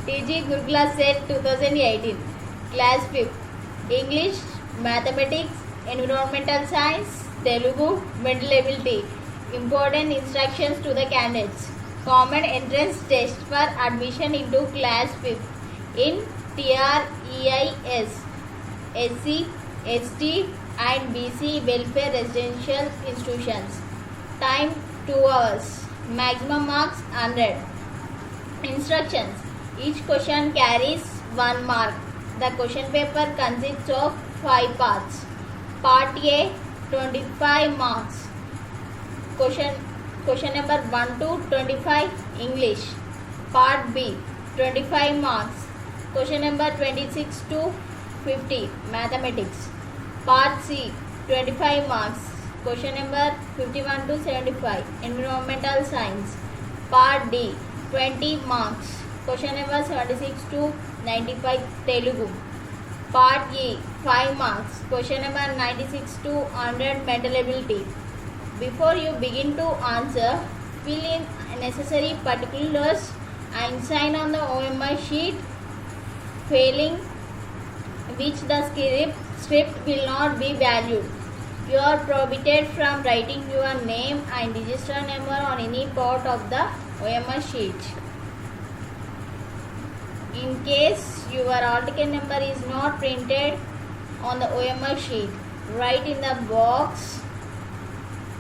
TG Gurukula Set 2018. Class 5th. English, Mathematics, Environmental Science, Telugu, Mental Ability. Important instructions to the candidates. Common entrance test for admission into Class 5th in TREIS, SC, ST and BC welfare residential institutions. Time 2 hours. Maximum marks 100. Instructions. Each question carries 1 mark. The question paper consists of 5 parts. Part A 25 marks. Question number 1 to 25 English. Part B 25 marks. Question number 26 to 50 Mathematics. Part C 25 marks. Question number 51 to 75 Environmental Science. Part D 20 marks. Question number 76 to 95 Telugu. Part E 5 marks. Question number 96 to 100 Mental Ability. Before you begin to answer, fill in necessary particulars and sign on the OMR sheet, failing which the script will not be valued. You are prohibited from writing your name and register number on any part of the OMR sheet. In case your hall ticket number is not printed on the OMR sheet, write in the box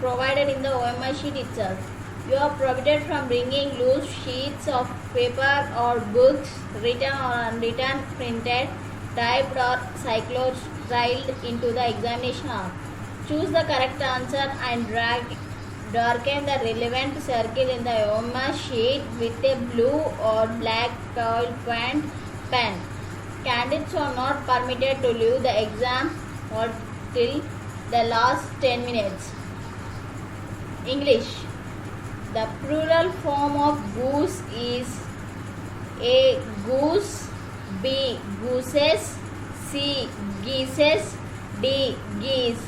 provided in the OMR sheet itself. You are prohibited from bringing loose sheets of paper or books, written or unwritten, printed, typed or cyclostiled into the examination hall. Choose the correct answer and darken the relevant circle in the OMR sheet with a blue or black ball point pen. Candidates are not permitted to leave the exam hall till the last 10 minutes. English. The plural form of goose is A. Goose, B. Gooses, C. Geeses, D. Geese.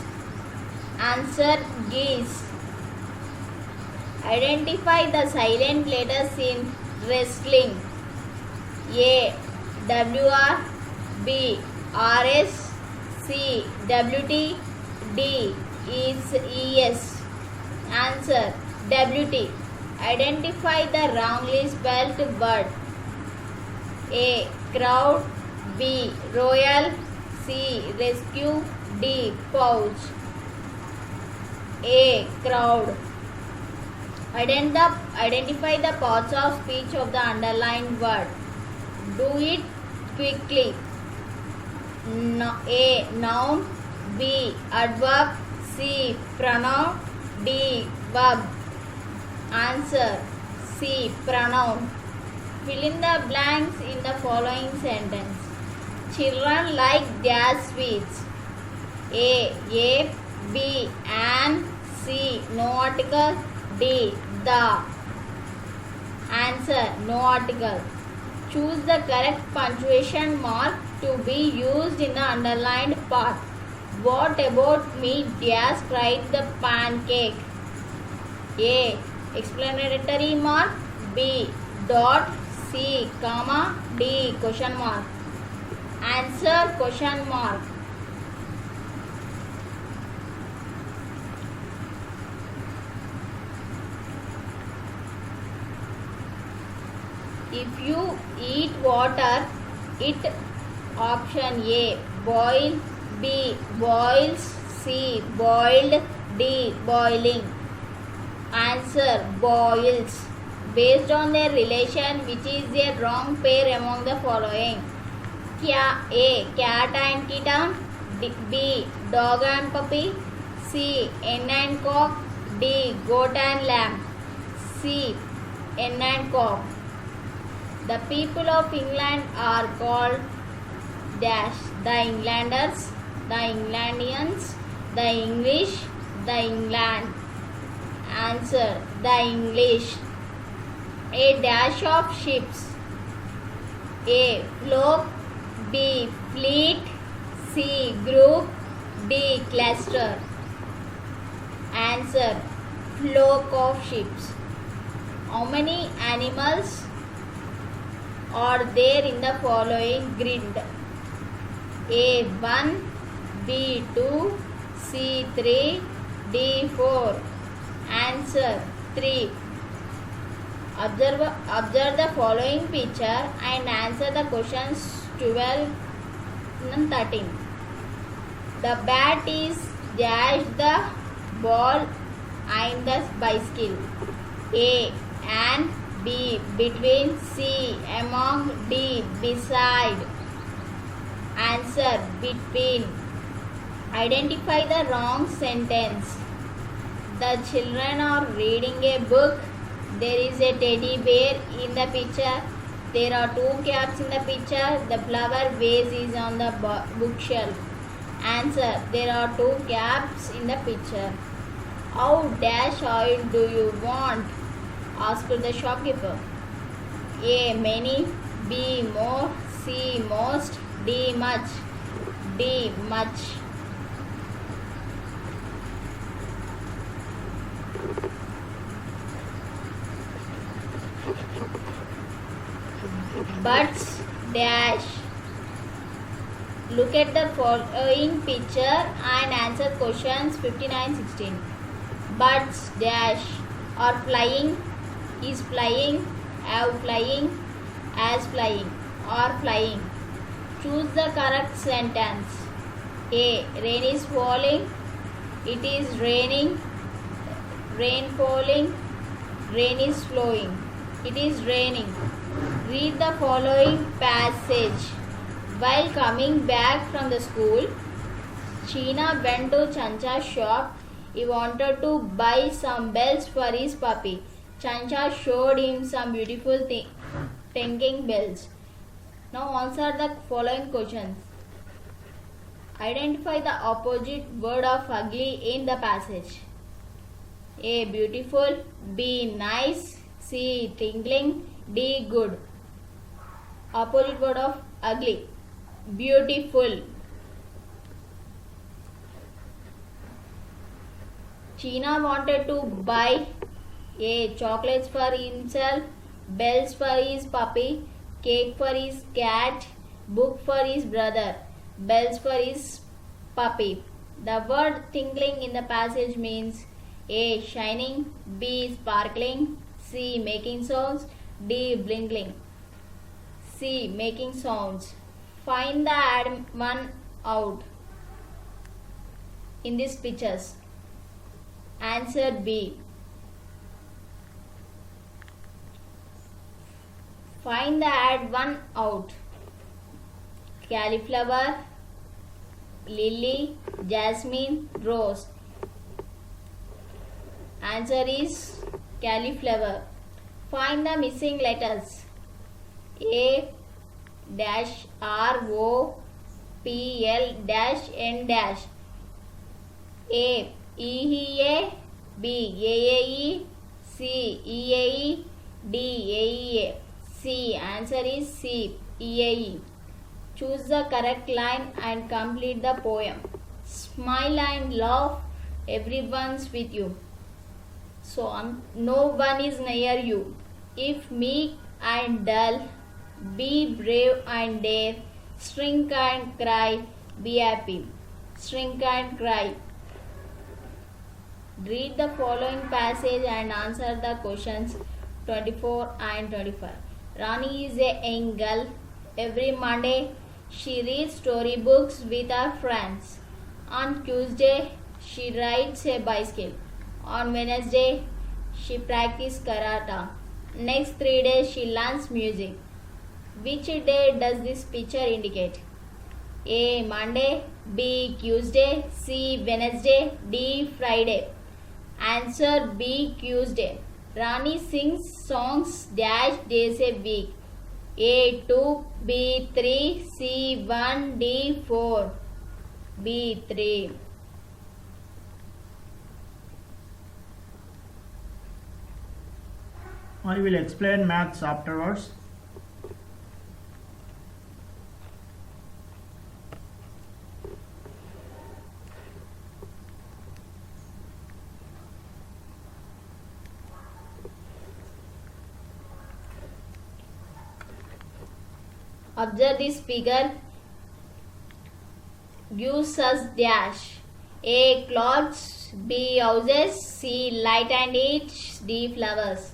Answer geese. Identify the silent letters in wrestling. A. WR, B. RS, C. WT, D. is ES. Answer WT. Identify the wrongly spelled word. A. Crowd, B. Royal, C. Rescue, D. Pouch. A. Crowd. Identify the parts of speech of the underlined word. Do it quickly. A. Noun, B. Adverb, C. Pronoun, D. Verb. Answer C. Pronoun. Fill in the blanks in the following sentence. Children like their sweets. A. B. An, C. No article, D. The. Answer no article. Choose the correct punctuation mark to be used in the underlined part. What about me? Dash cried the pancake. A. Explanatory mark, B. Dot, C. Comma, D. Question mark. Answer question mark. If you eat water, it option A. Boil, B. Boils, C. Boiled, D. Boiling. Answer boils. Based on their relation, which is a wrong pair among the following? A. Cat and kitten, B. Dog and puppy, C. Hen and cock, D. Goat and lamb. C. Hen and cock. The people of England are called dash. The Englanders, the Englandians, the English, the England. Answer the English. A dash of ships. A. Flock, B. Fleet, C. Group, D. Cluster. Answer flock of ships. How many animals are there in the following grid? A1, B2, C3, D4. Answer 3. Observe the following picture and answer the questions 12 and 13. The bat is dash the ball and the bicycle. A and B between, C among, D beside. Answer between. Identify the wrong sentence. The children are reading a book. There is a teddy bear in the picture. There are 2 caps in the picture. The flower vase is on the bookshelf. Answer. There are 2 caps in the picture. How dash oil do you want? Asked the shopkeeper. A. Many. B. More. C. Most. D. Much. D. Much. Buts dash. Look at the following picture and answer questions 59-16. Buts dash are flying, is flying, have flying, as flying, or flying. Choose the correct sentence. A. Rain is falling. It is raining. Rain falling. Rain is flowing. It is raining. Read the following passage. While coming back from the school, Sheena went to Chancha's shop. He wanted to buy some bells for his puppy. Chancha showed him some beautiful tinkling bells. Now answer the following questions. Identify the opposite word of ugly in the passage. A. Beautiful. B. Nice. C. Tinkling. D. Good. Opposite word of ugly. Beautiful. Sheena wanted to buy A. Chocolates for himself, bells for his puppy, cake for his cat, book for his brother, bells for his puppy. The word tinkling in the passage means A. Shining, B. Sparkling, C. Making sounds, D. Blinking. C. Making sounds. Find the add one out in these pictures. Answer B. Find the add one out. Cauliflower, lily, jasmine, rose. Answer is cauliflower. Find the missing letters. A dash R O P L dash N dash. A E A, B A E, C E A E, D A E A. C. Answer is C E A E. Choose the correct line and complete the poem. Smile and laugh, everyone's with you. So no one is near you. If meek and dull, be brave and dare. Shrink and cry, be happy. Shrink and cry. Read the following passage and answer the questions 24 and 25. Rani is a young girl. Every Monday, she reads storybooks with her friends. On Tuesday, she rides a bicycle. On Wednesday, she practices karate. Next 3 days, she learns music. Which day does this picture indicate? A. Monday, B. Tuesday, C. Wednesday, D. Friday. Answer B. Tuesday. Rani sings songs dash days a week. A. 2, B. 3, C. 1, D. 4. B. 3. I will explain maths afterwards. Observe this figure gives us dash. A. Clothes. B. Houses. C. Light and eat. D. Flowers.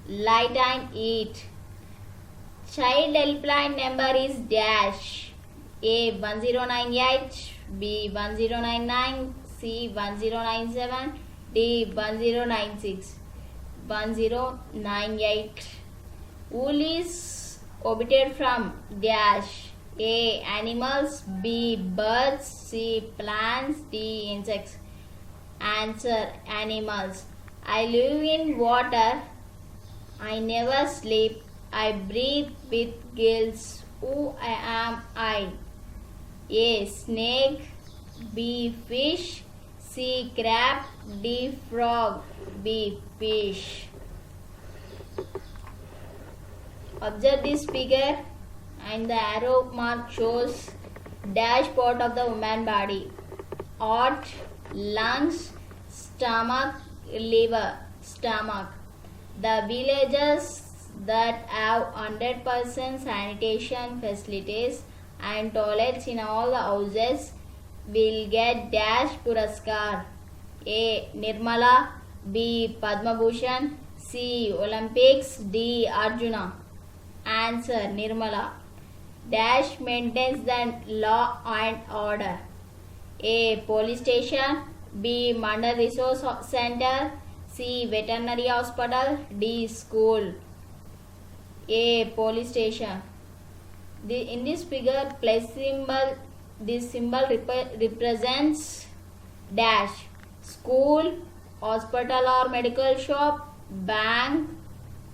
Light and eat. Child helpline number is dash. A. 1098. B. 1099. C. 1097. D. 1096. 1098. Wool is obtained from dash. A. Animals. B. Birds. C. Plants. D. Insects. Answer. Animals. I live in water. I never sleep. I breathe with gills. Who am I? A. Snake. B. Fish. C. Crab. D. Frog. B. Fish. Observe this figure and the arrow mark shows dash part of the woman body. Heart, lungs, stomach, liver, stomach. The villages that have 100% sanitation facilities and toilets in all the houses will get dash Puraskar. A. Nirmala. B. Padma Bhushan. C. Olympics. D. Arjuna. Answer. Nirmala. Dash maintains the law and order. A. Police station. B. Mandal Resource Center. C. Veterinary Hospital. D. School. A. Police station. In this figure, plus symbol, this symbol represents dash. School, hospital or medical shop, bank,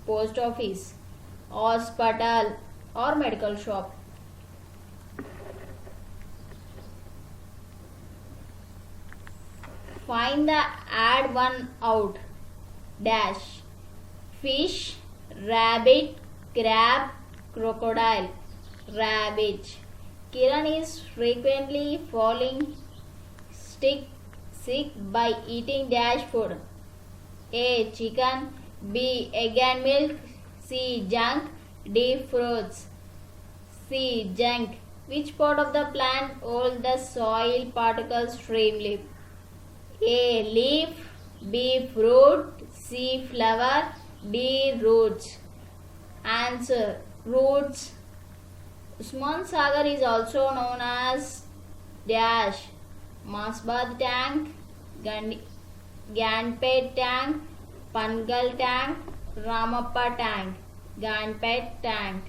post office, hospital or medical shop. Find the add one out. Dash. Fish, rabbit, crab, crocodile, rabbit. Kiran is frequently falling sick by eating dash food. A. Chicken. B. Egg and milk. C. Junk. D. Fruits. C. Junk. Which part of the plant holds the soil particles streamly? A. Leaf. B. Fruit. C. Flower. D. Roots. Answer. Roots. Usman Sagar is also known as dash. Masbad tank, Ganpet tank, Pangal tank, Ramappa tank, Ganpet tank.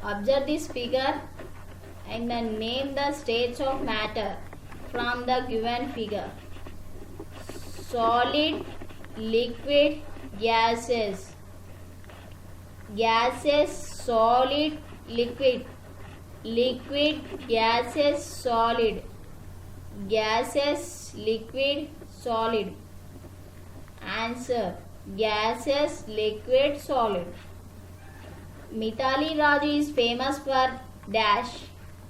Observe this figure and then name the states of matter from the given figure. Solid, liquid, gases. Gases, solid, liquid. Liquid, gases, solid. Gases, liquid, solid. Answer. Gases, liquid, solid. Mithali Raj is famous for dash.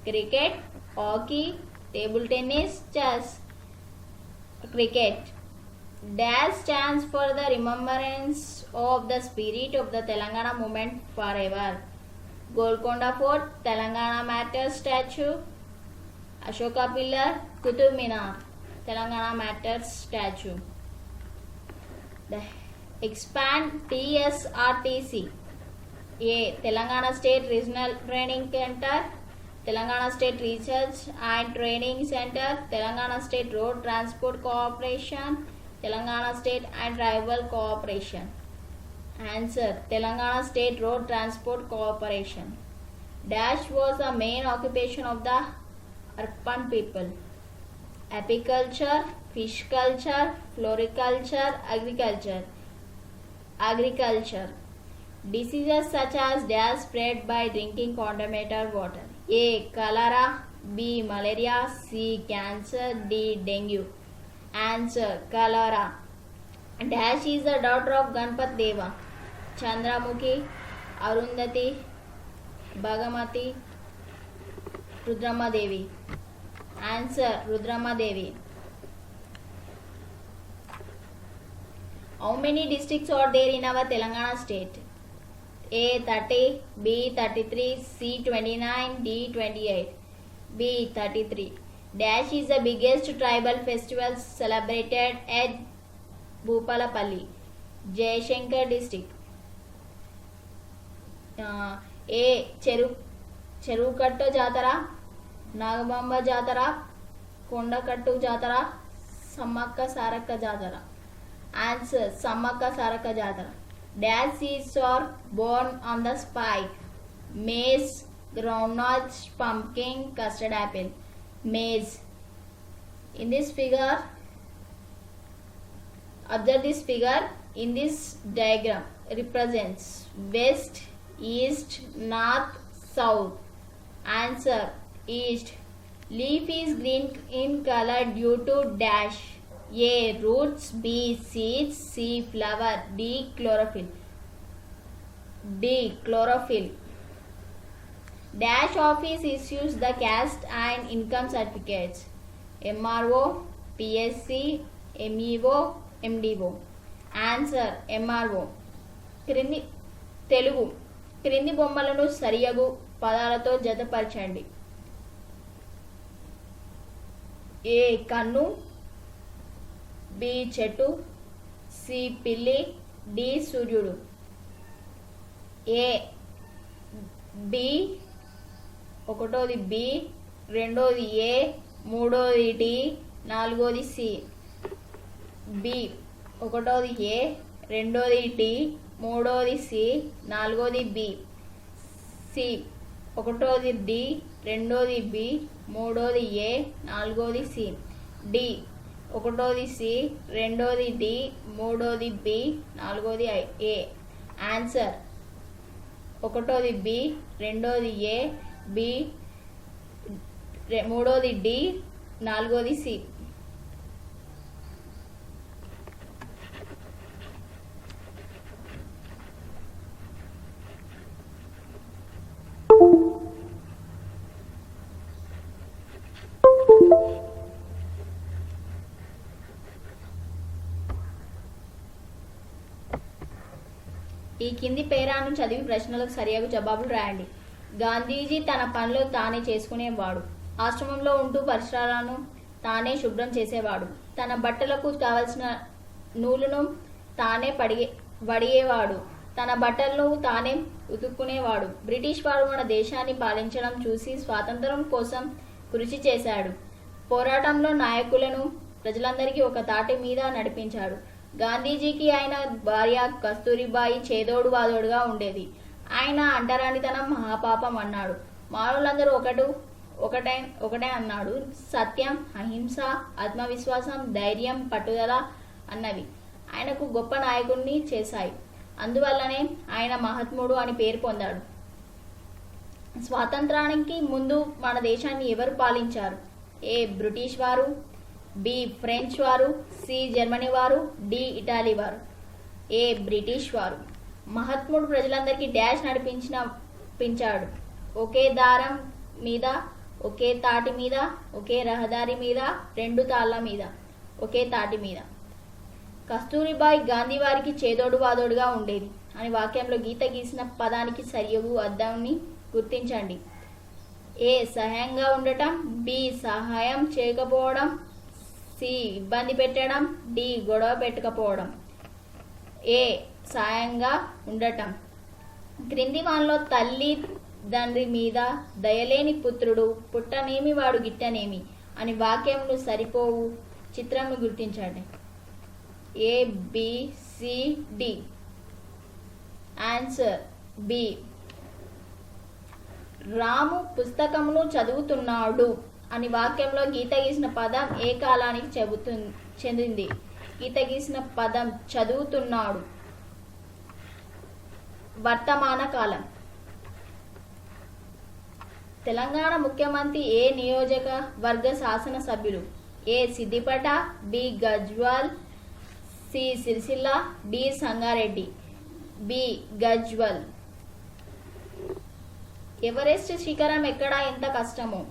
Cricket, hockey, table tennis, chess. Cricket. Dash stands for the remembrance of the spirit of the Telangana movement forever. Golconda Fort, Telangana Matters statue. Ashoka Pillar, Qutub Minar, Telangana Matters statue. The expand TSRTC. A. Telangana State Regional Training Center, Telangana State Research and Training Center, Telangana State Road Transport Corporation, Telangana State and Tribal Corporation. Answer. Telangana State Road Transport Corporation. Dash was the main occupation of the Arpan people. Apiculture, fish culture, floriculture, agriculture. Agriculture. Diseases such as dash spread by drinking contaminated water. A. Cholera. B. Malaria. C. Cancer. D. Dengue. Answer. Cholera. Dash is the daughter of Ganpat Deva. Chandramukhi, Arundhati, Bhagamati, Rudrama Devi. Answer. Rudrama Devi. How many districts are there in our Telangana state? A 30, B 33, C 29, D 28. B 33. Dash is the biggest tribal festival celebrated at Bhupalapalli, Jayashankar district. A చెరువుకట్టు జాతర, నాగమాంబ జాతర, కొండకట్టు జాతర, సమ్మక్క సారక్క జాతర. Answer Sammakka Sarakka జాతర. Dash seeds are born on the spike. Maize, groundnuts, pumpkin, custard apple. Maize. In this figure, observe this figure. In this diagram represents west, east, north, south. Answer east. Leaf is green in color due to dash. A roots, B seeds, C flower, D chlorophyll. D chlorophyll. Dash office issues the caste and income certificates. MRO, PSC, MEO, MDO. Answer MRO. Telugu క్రింది బొమ్మలను సరియగు పదాలతో జతపరచండి. ఏ కన్ను, B చెట్టు, C పిల్లి, D సూర్యుడు. A B, ఒకటోది B, రెండోది ఏ, మూడోది D, నాలుగోది సి. బి ఒకటోది ఏ, రెండోది డి, మూడోది సి, నాలుగోది బి. సి ఒకటోది డి, రెండోది బి, మూడోది ఏ, నాలుగోది సి. డి ఒకటోది సి, రెండోది డి, మూడోది బి, నాలుగోది ఏ. ఆన్సర్ ఒకటోది బి, రెండోది ఏ, బి, మూడోది డి, నాలుగోది సి. ఈ కింది పేరాను చదివి ప్రశ్నలకు సరియగు జవాబులు రాయండి. గాంధీజీ తన పనులు తానే చేసుకునేవాడు. ఆశ్రమంలో ఉంటూ పరిసరాలను తానే శుభ్రం చేసేవాడు. తన బట్టలకు కావలసిన నూలును తానే వడియేవాడు. తన బట్టలను తానే ఉతుక్కునేవాడు. బ్రిటిష్ వారు మన దేశాన్ని పాలించడం చూసి స్వాతంత్రం కోసం కృషి చేశాడు. పోరాటంలో నాయకులను ప్రజలందరికీ ఒక తాటి మీద నడిపించాడు. గాంధీజీకి ఆయన భార్య కస్తూరిబాయి చేదోడు వాదోడుగా ఉండేది. ఆయన అంటరానితనం మహాపాపం అన్నాడు. మానవులందరూ ఒకటే అన్నాడు. సత్యం, అహింస, ఆత్మవిశ్వాసం, ధైర్యం, పట్టుదల అన్నవి ఆయనకు గొప్ప నాయకుడిని చేశాయి. అందువల్లనే ఆయన మహాత్ముడు అని పేరు పొందాడు. స్వాతంత్రానికి ముందు మన దేశాన్ని ఎవరు పాలించారు? ఏ బ్రిటిష్ వారు, బి ఫ్రెంచ్ వారు, సి జర్మనీ వారు, డి ఇటలీ వారు. ఏ బ్రిటిష్ వారు. మహాత్ముడు ప్రజలందరికీ డాష్ నడిపించాడు. ఒకే దారం మీద, ఒకే తాటి మీద, ఒకే రహదారి మీద, రెండు తాళ్ల మీద, ఒకే తాటి మీద. కస్తూరిబాయి గాంధీ వారికి చేదోడు వాదోడుగా ఉండేది అని వాక్యంలో గీత గీసిన పదానికి సరియగు అర్థాన్ని గుర్తించండి. ఏ సహాయంగా ఉండటం, బి సహాయం చేయకపోవడం, సి ఇబ్బంది పెట్టడం, డి గొడవ పెట్టకపోవడం. ఏ సాయంగా ఉండటం. క్రింది వానిలో తల్లి తండ్రి మీద దయలేని పుత్రుడు పుట్టనేమి వాడు గిట్టనేమి అని వాక్యంను సరిపోవు చిత్రంను గుర్తించండి. A B C D. Answer B. Ramu పుస్తకమును చదువుతున్నాడు అని వాక్యంలో గీత గీసిన పదం ఏ కాలానికి చెందింది? గీత గీసిన పదం చదువుతున్నాడు వర్తమాన కాలం. తెలంగాణ ముఖ్యమంత్రి ఏ నియోజకవర్గ శాసనసభ్యులు? A Siddipet, B Gajwel, C Sircilla, D Sangareddy. B Gajwel. Everest శిఖరం ఎక్కడ, ఎంత కష్టమో?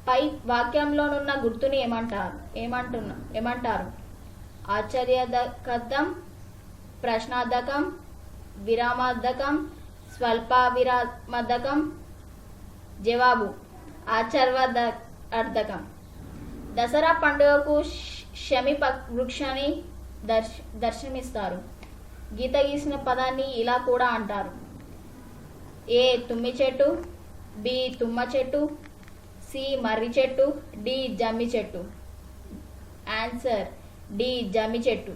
పై వాక్యంలోనున్న గుర్తుని ఏమంటారు? ఆశ్చర్యార్థకం, ప్రశ్నార్థకం, విరామార్థకం, స్వల్ప విరామార్థకం. జవాబు ఆశ్చర్యార్థకం. దసరా పండుగకు శమి వృక్షాన్ని దర్శనమిస్తారు. గీత గీసిన పదాన్ని ఇలా కూడా అంటారు. ఏ తుమ్మి చెట్టు, బి తుమ్మ చెట్టు, సి మర్రి చెట్టు, డి జమ్మి చెట్టు. ఆన్సర్ డి జమ్మి చెట్టు.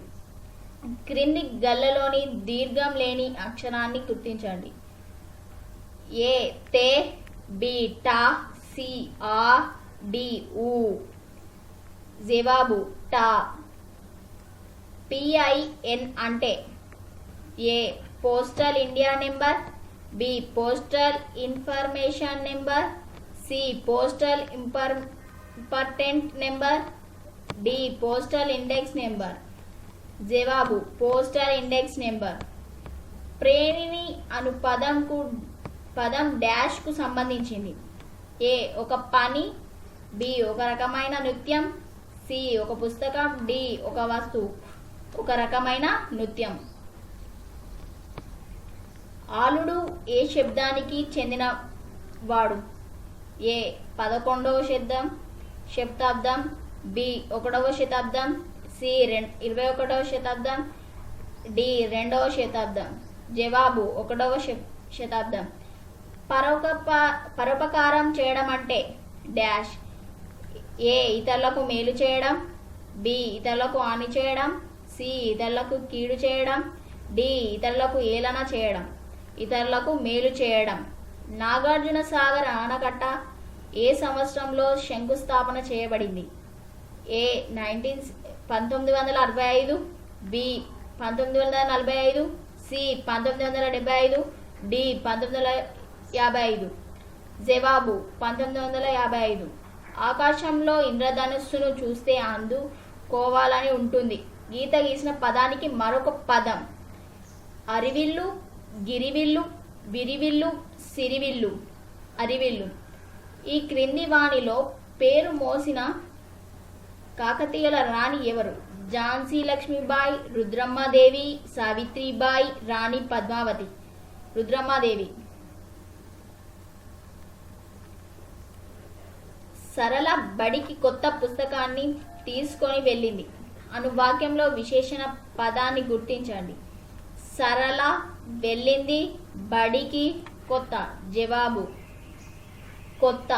క్రింది గల్లలోని దీర్ఘం లేని అక్షరాన్ని గుర్తించండి. ఏ తే, బి టా, సి ఆ, డి ఊ. జవాబు టా. పిఐఎన్ అంటే A postal India number, B postal information number, C postal important number, D postal index number. జవాబు పోస్టల్ ఇండెక్స్ నెంబర్. ప్రేణిని అను పదం డాష్ కు సంబంధించింది. ఏ ఒక పని, బి ఒక రకమైన నృత్యం, సి ఒక పుస్తకం, డి ఒక వస్తువు ఒక రకమైన నృత్యం. ఆలుడు ఏ శబ్దానికి చెందిన వాడు? ఏ 11వ శతాబ్దం, బి 1వ శతాబ్దం, సి 21వ శతాబ్దం, డి 2వ శతాబ్దం. జవాబు 1వ శతాబ్దం. పరోపకారం చేయడం అంటే డాష్. ఏ ఇతరులకు మేలు చేయడం, బి ఇతరులకు హాని చేయడం, సి ఇతరులకు కీడు చేయడం, డి ఇతరులకు ఏలన చేయడం, ఇతరులకు మేలు చేయడం. నాగార్జున సాగర్ ఆనకట్ట ఏ సంవత్సరంలో శంకుస్థాపన చేయబడింది? ఏ 1965, బి 1945, సి 1975, డి 1955. జవాబు 1955. ఆకాశంలో ఇంద్రధనుస్సును చూస్తే అందుకోవాలని ఉంటుంది. గీత గీసిన పదానికి మరొక పదం. అరివిల్లు, గిరివిల్లు, విరివిల్లు, సిరివిల్లు, అరివిల్లు. ఈ క్రింది వాణిలో పేరు మోసిన కాకతీయుల రాణి ఎవరు? ఝాన్సీ లక్ష్మీబాయి, రుద్రమ్మదేవి, సావిత్రిబాయి, రాణి పద్మావతి. రుద్రమ్మదేవి. సరళ బడికి కొత్త పుస్తకాన్ని తీసుకొని వెళ్ళింది అను వాక్యంలో విశేషణ పదాన్ని గుర్తించండి. సరళ వెళ్ళింది బడికి కొత్త. జవాబు కొత్త.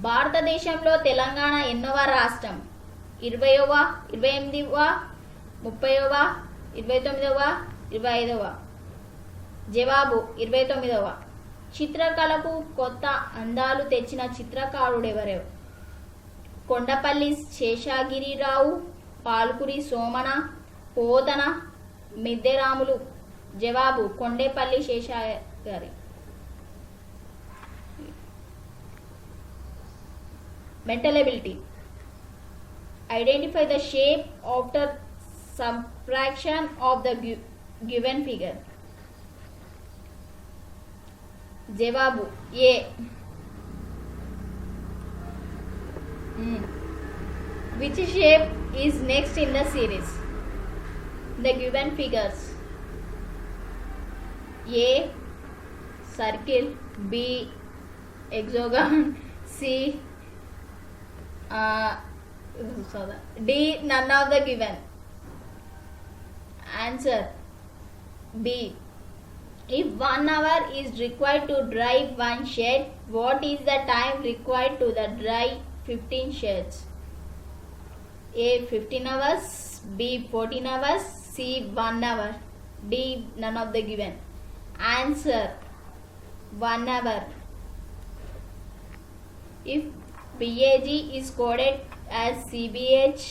భారతదేశంలో తెలంగాణ ఎన్నవ రాష్ట్రం? 20వ, 28వ, 30వ, 29వ, 25వ. జవాబు 29వ. చిత్రకళకు కొత్త అందాలు తెచ్చిన చిత్రకారుడెవరు? కొండపల్లి శేషగిరిరావు, పాల్కురి సోమన, పోతన, మిద్దెరాములు. జవాబు Kondepalli Seshagiri. Mental ability. Identify the shape after subtraction of the given figure. జవాబు ఏ. Which shape is next in the series? The given figures. A circle, B hexagon, C D none of the given. Answer B. If 1 hour is required to dry one shirt, what is the time required to dry 15 shirts? A 15 hours, B 14 hours, C 1 hour, D none of the given. Answer 1 hour. If PAG is coded as CBH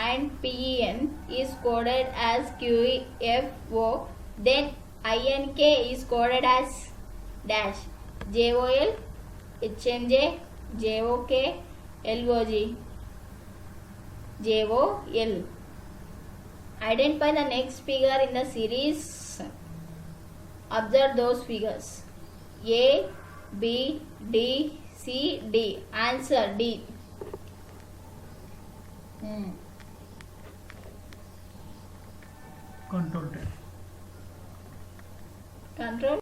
and PEN is coded as QFO, then INK is coded as dash. JOL, HMJ, JOK, LOG, JOL. Identify the next figure in the series. Observe those figures. A, B, D, C, D. Answer D. Control 10. Control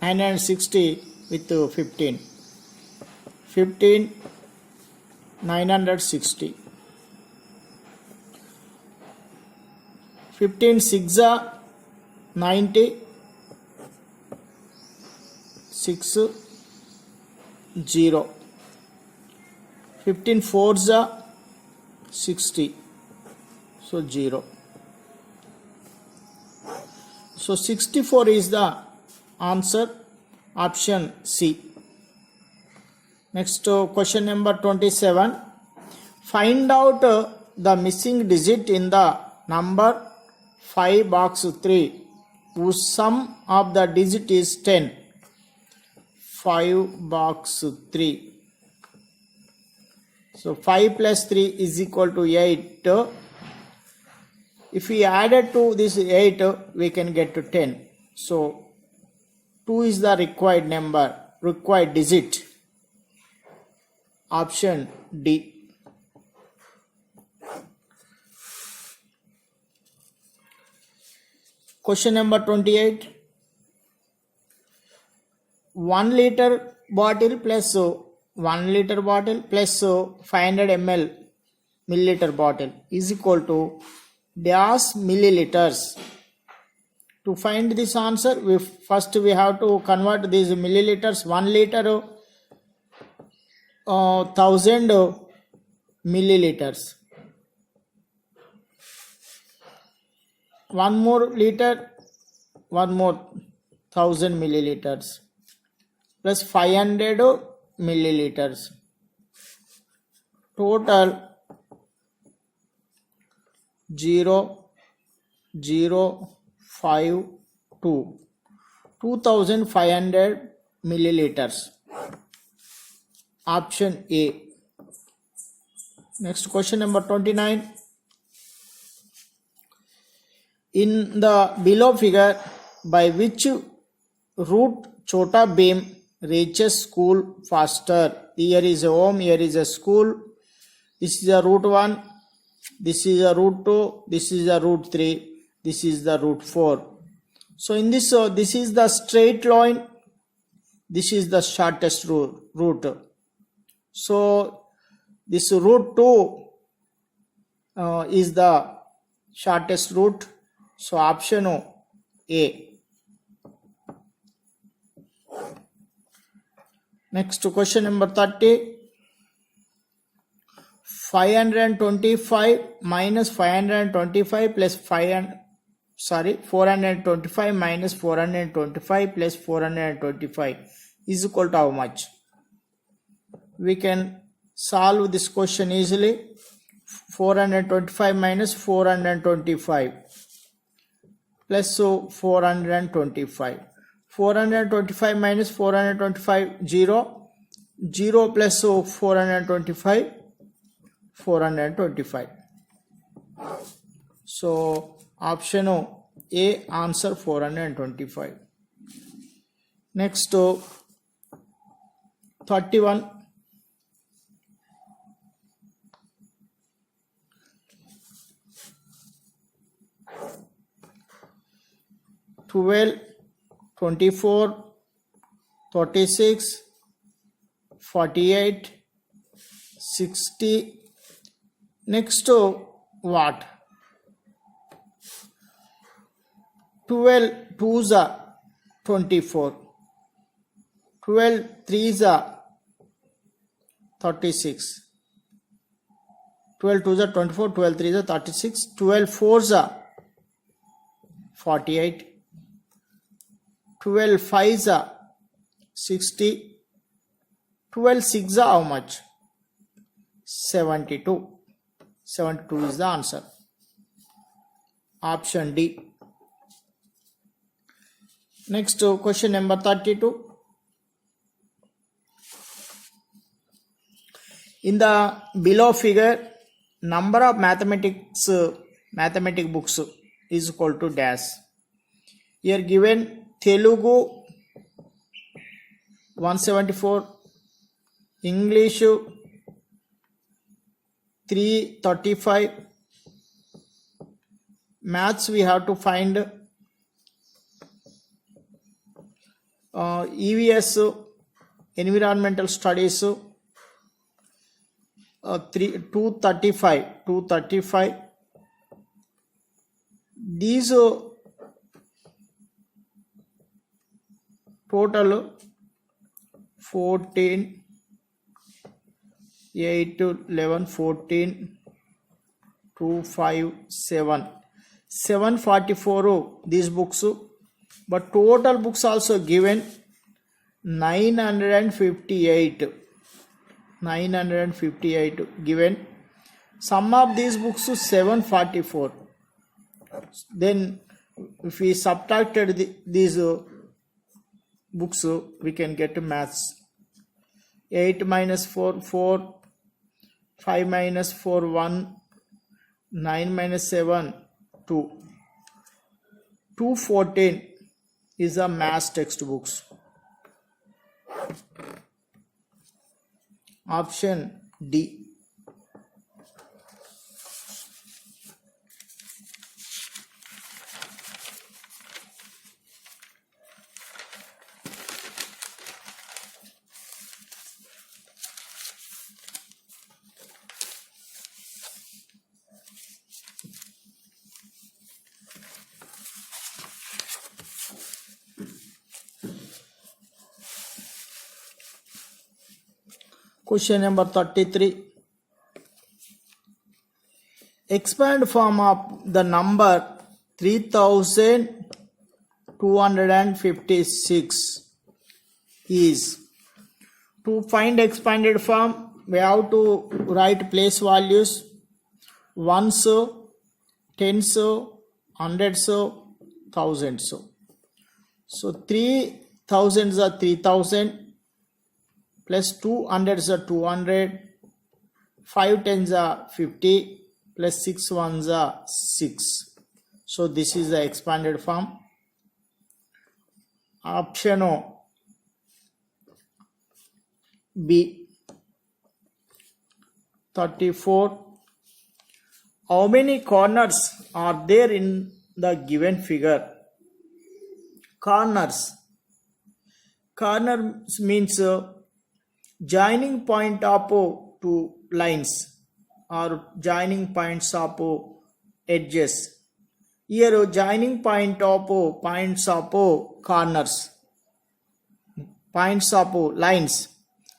960 with 15. 15 960. 15 6 90. 6 0. 15 4s 60. So 0. So 64 is the answer, option C. Next question number 27. Find out the missing digit in the number 5 box 3 whose sum of the digit is 10. 5 box 3. So 5 plus 3 is equal to 8. If we added to this 8, we can get to 10. So 2 is the required number, required digit. Option D. Question number 28. 1 liter bottle plus 1 liter bottle plus 500 milliliter bottle is equal to dash milliliters. To find this answer, we have to convert these milliliters. 1 liter 1000 milliliters. 1 more liter, 1 more 1000 milliliters plus 500 milliliters. Total 0.052 2500 milliliters. Option A. Next question number 29. In the below figure, by which route Chota Bhim reaches school faster? Here is a home, here is a school. This is a route 1, this is a route 2, this is a route 3, this is the route 4. So in this, this is the straight line, this is the shortest route. So this route 2 is the shortest route. So option A. Next question number 30. 525 minus 525 plus 425 minus 425 plus 425 is equal to how much? We can solve this question easily. 425 minus 425 plus 425. 425 minus 425 0. 0 plus 425 425. So option A, answer 425. Next 31. 12, 24, 36, 48, 60. Next what? 12 2s are 24. 12 3s are 36. 12 2s are 24. 12 3s are 36. 12 4s are 48. 12 5s are 60. 12 6s are how much? 72. 72 is the answer. Option D. Next question number 32. In the below figure, number of mathematic books is equal to dash. Here given Telugu 174, English 335, maths we have to find EVS, environmental studies, 235. These total 14, 8, 11, 14, 2, 5, 7. 744 these books, but total books also given 958. 958 given. Some of these books 744. Then if we subtracted these books, we can get maths. 8 minus 4, 4. 5 minus 4, 1. 9 minus 7, 2. 214 is a maths textbooks. Option D. Question number 33. Expand form of the number 3256 is. To find expanded form, we have to write place values: ones, tens, hundreds, thousands. So 3000s are 3000. Plus 200s are 200, 5 tens are 50, plus 6 ones are 6. So this is the expanded form. Option B. 34. How many corners are there in the given figure? Corners. Corners means joining point of two lines or joining points of edges. Here joining point of points of corners, points of lines.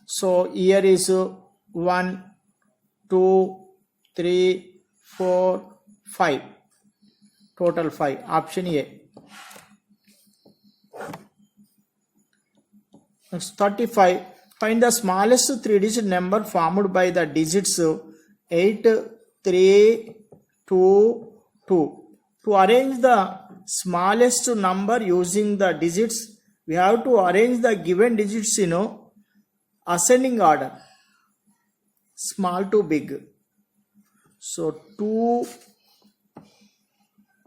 So here is 1, 2, 3, 4, 5. Total 5. Option A. Next 35. Find the smallest 3-digit number formed by the digits 8, 3, 2, 2. To arrange the smallest number using the digits, we have to arrange the given digits in ascending order, small to big. So 2,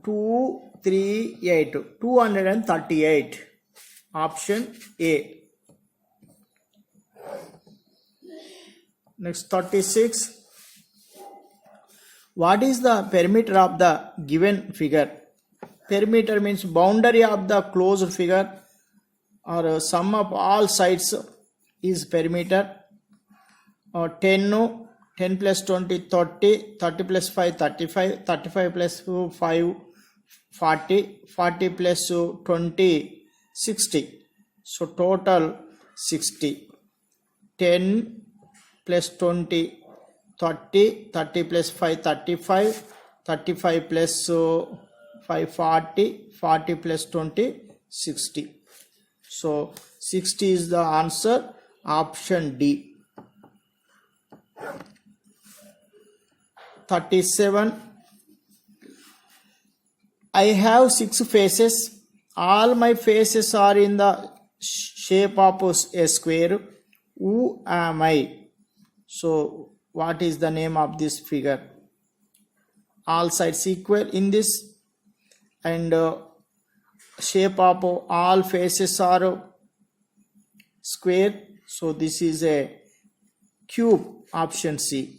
2, 3, 8. 238. Option A. Next 36. What is the perimeter of the given figure? Perimeter means boundary of the closed figure or sum of all sides is perimeter. 10, 10 plus 20, 30, 30 plus 5, 35, 35 plus 5, 40, 40 plus 20, 60. So total 60. 10 plus 20, 30, 30 plus 5, 35, 35 plus 5, 40, 40 plus 20, 60. So 60 is the answer. Option D. 37. I have 6 faces. All my faces are in the shape of a square. Who am I? So what is the name of this figure? All sides equal in this, and shape of all faces are square. So this is a cube. Option C.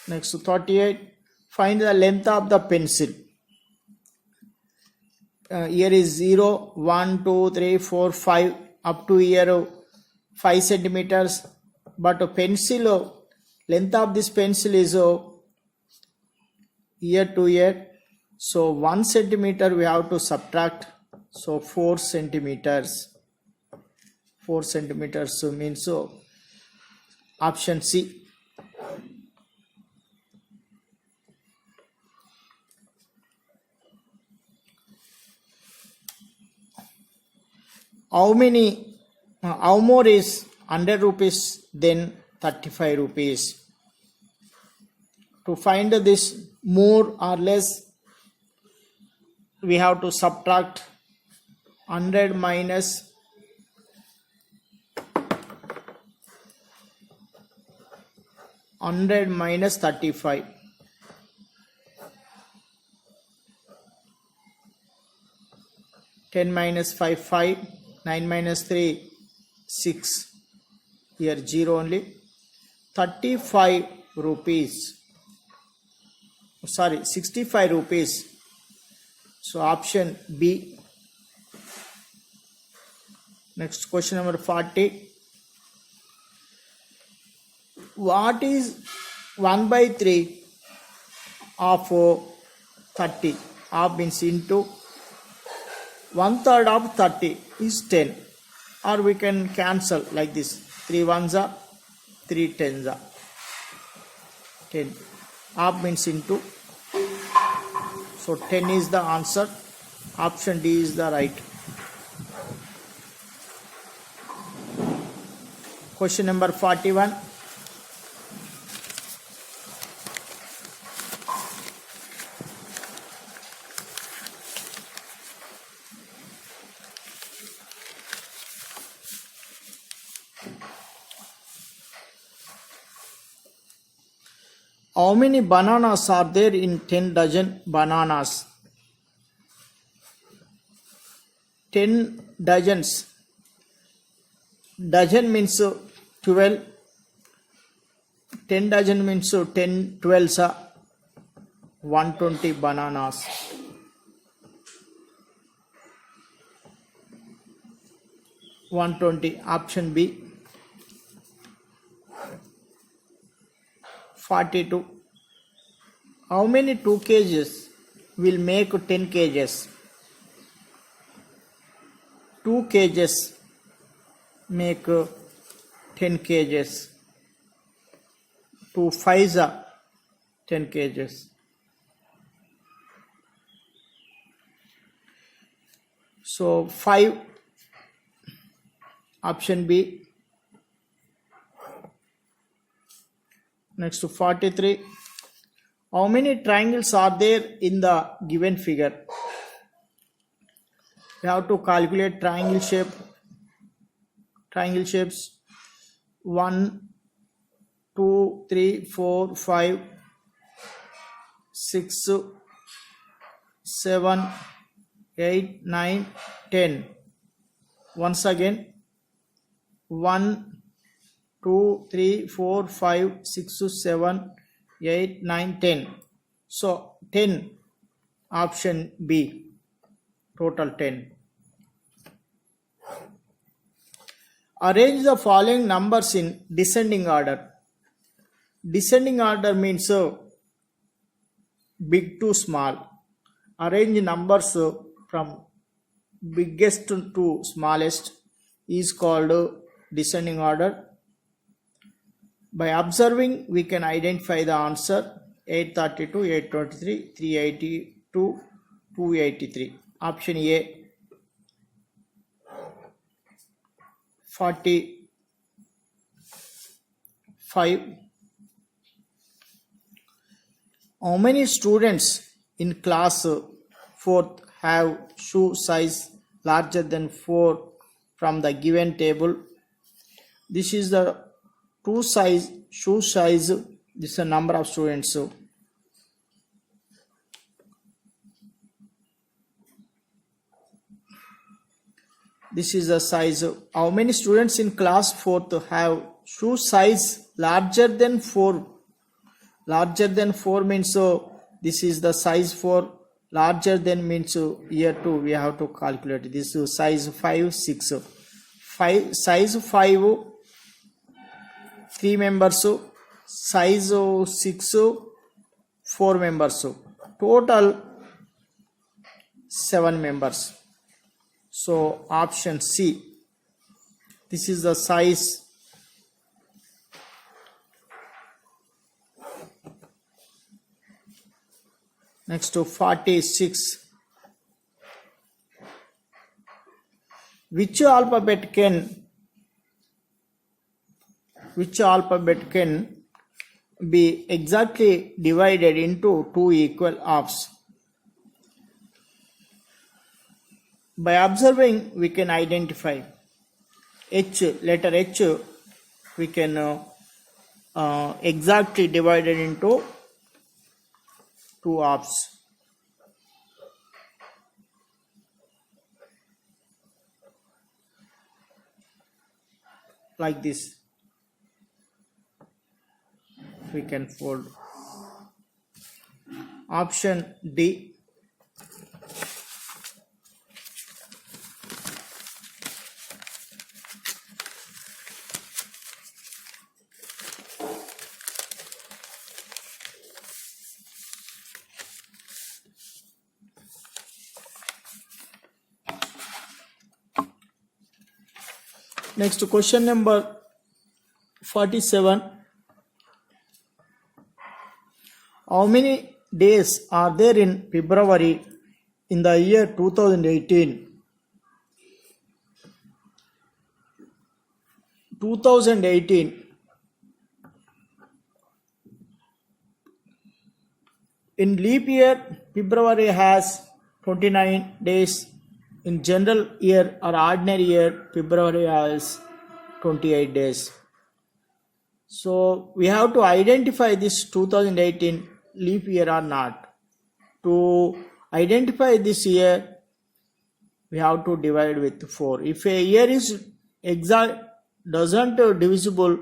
Next 38. Find the length of the pencil. Here is 0, 1, 2, 3, 4, 5 up to here 5 centimeters. But pencil length of this pencil is here to here. So 1 centimeter we have to subtract. So 4 centimeters. 4 centimeters means option C. How more is 100 rupees than 35 rupees? To find this more or less, we have to subtract 100 minus 35. 10 minus 5, 5. 9 minus 3, 6. Here 0 only. 35 rupees. Sorry, 65 rupees. So option B. Next question number 40. What is 1 by 3 of 30? Half means into 1/3 of 30 is 10. Or we can cancel like this. 3 ones are 3 tens are 10. Half means into. So 10 is the answer. Option D is the right. Question number 41. How many bananas are there in 10 dozen bananas? 10 dozens. Dozen means 12. 10 dozen means 10 12s are 120 bananas. Option B. 42. How many 2 kgs will make 10 kgs? 2 kgs make 10 kgs. 2 5s are 10 kgs. So 5. Option B. Next to 43. How many triangles are there in the given figure? We have to calculate triangle shapes. 1, 2, 3, 4, 5, 6, 7, 8, 9, 10. Once again, 1, 2, 3, 4, 5, 6, 7, 8, 9, 10. So 10. Option B. Total 10. Arrange the following numbers in descending order. Descending order means big to small. Arrange numbers from biggest to smallest is called descending order. By observing, we can identify the answer. 832, 823, 382, 283. Option A. 45. How many students in class 4th have shoe size larger than 4 from the given table? This is the shoe size. This is the number of students. This is the size. How many students in class 4th have shoe size larger than 4 Larger than 4 means this is the size 4. Larger than means here 2 we have to calculate. This is size 5, 6. Size 5 3 members, size 6 4 members, total 7 members. So option C, this is the size. Next to 46. Which alphabet can be exactly divided into two equal halves? By observing, we can identify letter H, we can exactly divide it into two halves. Like this, we can fold. Option D. Next question number 47. How many days are there in February in the year 2018? 2018. In leap year, February has 29 days. In general year or ordinary year, February has 28 days. So we have to identify this 2018 leap year or not. To identify this year, we have to divide with 4. If a year is doesn't divisible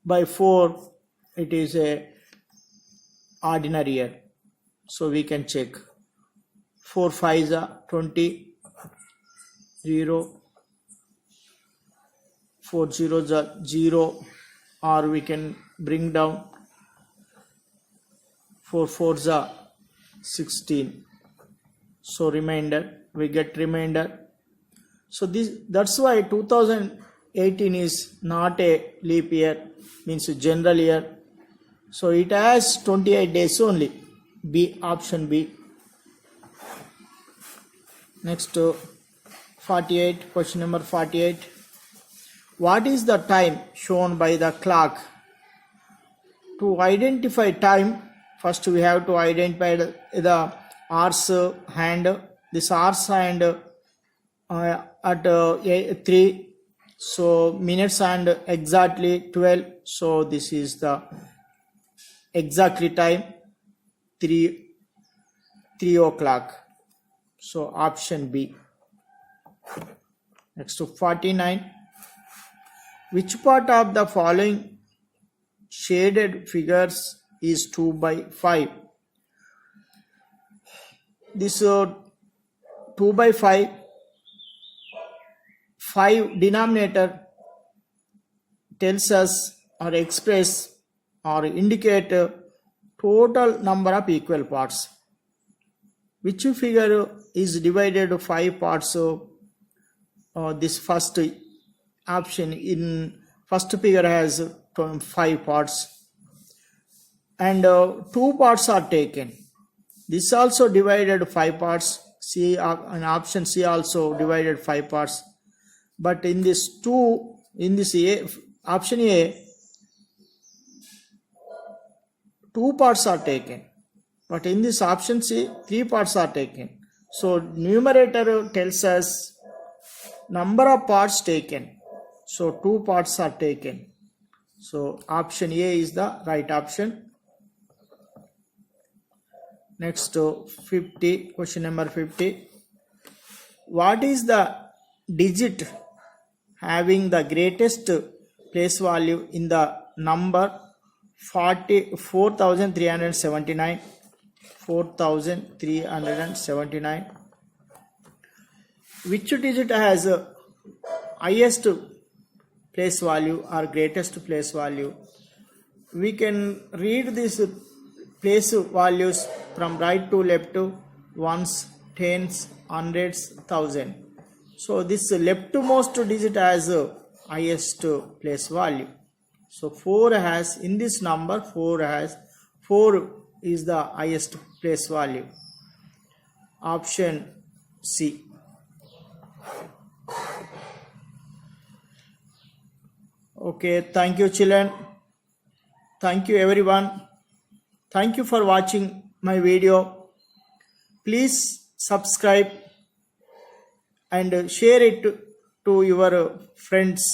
by 4, it is a ordinary year. So we can check. 4 5s are 20, 0, 4 zeros are 0, or we can bring down 4 4s are 16. So remainder, we get remainder. So that's why 2018 is not a leap year, means a general year. So it has 28 days only. B, option B. Next 48, question number 48. What is the time shown by the clock? To identify time, first we have to identify the hours hand. This hours hand at 3. So minutes hand exactly 12. So this is the exactly time 3 o'clock. So option B. Next to 49. Which part of the following shaded figures is 2 by 5? This 2 by 5 denominator tells us or express or indicate total number of equal parts. Which figure is divided to 5 parts? This first option in first figure has 5 parts, and 2 parts are taken. This also divided 5 parts. C and option C also divided 5 parts. But in this option A, 2 parts are taken. But in this option C, 3 parts are taken. So numerator tells us number of parts taken. So 2 parts are taken. So option A is the right option. Next 50, question number 50. What is the digit having the greatest place value in the number 4,379. 4,379. Which digit has highest place value or greatest place value? We can read these place values from right to left, ones, tens, hundreds, thousand. So this leftmost digit has highest place value. So 4 has, in this number 4 is the highest place value. Option C. Okay, thank you children. Thank you everyone. Thank you for watching my video. Please subscribe and share it to your friends.